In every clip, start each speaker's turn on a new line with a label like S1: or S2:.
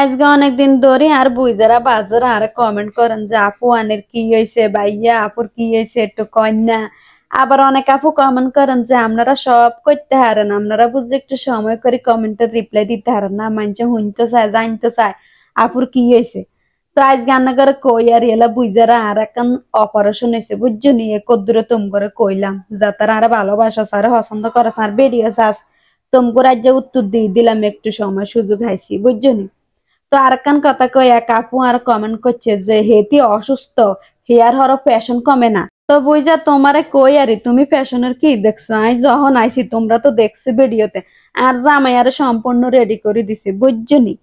S1: আজকে অনেকদিন ধরে আর বুইজারা বাজার আর কমেন্ট করেন যে আপু আনের কি হয়েছে, ভাইয়া আপুর কি হয়েছে একটু কন্যা। আবার অনেক আপু কমেন্ট করেন যে আপনারা সব করতে হারেন, আপনারা বুঝে একটু সময় করে কমেন্টের রিপ্লাই দিতে হারেন না, মানুষে শুনতে চায় জানতে চায় আপুর কি হয়েছে। তো আজকে রান্না করে কই আর এলা বুইজারা আর এখন অপারেশন হয়েছে বুঝছো নি, কদ্দুরে তুম করে কইলাম যাতারা আর ভালোবাসা স্যার পছন্দ করে স্যার বেরিয়ে চাস তুম করে আজ উত্তর দিয়ে দিলাম, একটু সময় সুযোগ হাইছি বুঝছো নি। তো আরেকখান কথা কই, এক আপু আর কমেন্ট করছে যে হেতি অসুস্থ, হেয়ার হর ফ্যাশন কমে না। তো বুঝা তোমারে কই আরে তুমি ফ্যাশনের কি দেখছো, আমি যখন আইছি তোমরা তো দেখছো ভিডিওতে। আর জামাই আরে সম্পূর্ণ রেডি করে দিছে বুঝছো নি।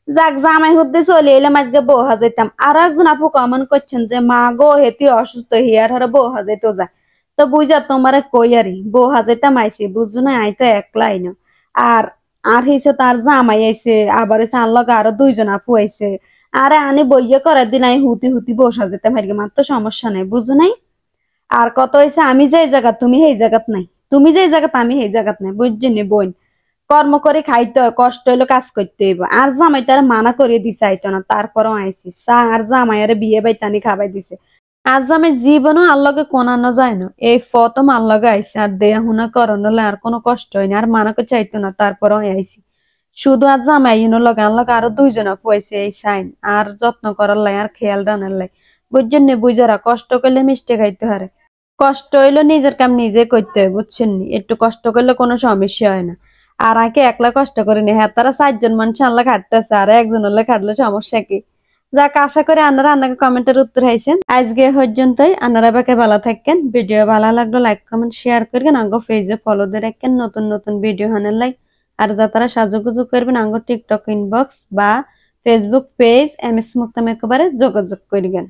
S1: যাক জামাই হতে চলে এলাম আজকে বউ যেতাম। আর একজন আপু কমেন্ট করছেন যে মা গো হেতি অসুস্থ, হেয়ার হর বউ যেতে যায়। তো বুঝা তোমারে কই আরে বউ যেতাম আইছি বুঝছো না, আই তো একলাই না। আর আর হইছে তার জামাই আইছে, আবার হইছে আনলগ আরো দুইজন আপু আইছে। আরে আনি বইয়ে করার দিন আমি হুতি হুতি বসা যেতে পারি, মাত্র সমস্যা নাই বুঝো নাই। আর কত হইছে আমি যেই জায়গা তুমি সেই জায়গাত নাই, তুমি যেই জায়গাত আমি সেই জায়গাত নাই বুঝছি নি বোন। কর্ম করে খাইতে হয়, কষ্ট হইলো কাজ করতে হইব। আর জামাই তার মানা করিয়ে দিছে আইতো না, তারপরও আইছি চা আর জামাই আরে বিয়ে বাইতানি খাবাই দিছে। আর জামাই জীবনও আল্লাহকে কোনানো যায় না, এই প্রথম আল্লাহকে আইছে আর দেয়া হুনা করানো আর কোনো কষ্ট হয়নি, আর মানাকে চাইতো না তারপরও আইছি। শুধু আর জামাই ইনো লগান লগা আরো দুইজনা পুয়াইছে এই সাইন আর যত্ন করার লাই আর খেয়াল রানার লাই বুঝছেন নি। বুঝারা কষ্ট করলে মিষ্টি খাইতে হারে, কষ্ট হইলো নিজের কাম নিজে করতে হয় বুঝছেন নি, একটু কষ্ট করলে কোনো সমস্যা হয় না। আর আগে একলা কষ্ট করিনি, হ্যাঁ তারা 4জন মানুষ আনলা খাটতেছে আর একজন হলে খাটলে সমস্যা কি। যাক আশা করি আপনারা আপনাকে কমেন্টের উত্তর হাইছেন। আজকে পর্যন্তই, আপনারা বাকে ভালো থাকেন। ভিডিও ভালো লাগলো লাইক কমেন্ট শেয়ার করবেন, আঙ্গ পেজে ফলো দিয়ে রাখেন নতুন নতুন ভিডিও হানের লাই। আর যারা সাজুগুজু করবেন আঙ্গ টিকটক ইনবক্স বা ফেসবুক পেজ এম এস মুক্তাম একেবারে যোগাযোগ করবেন।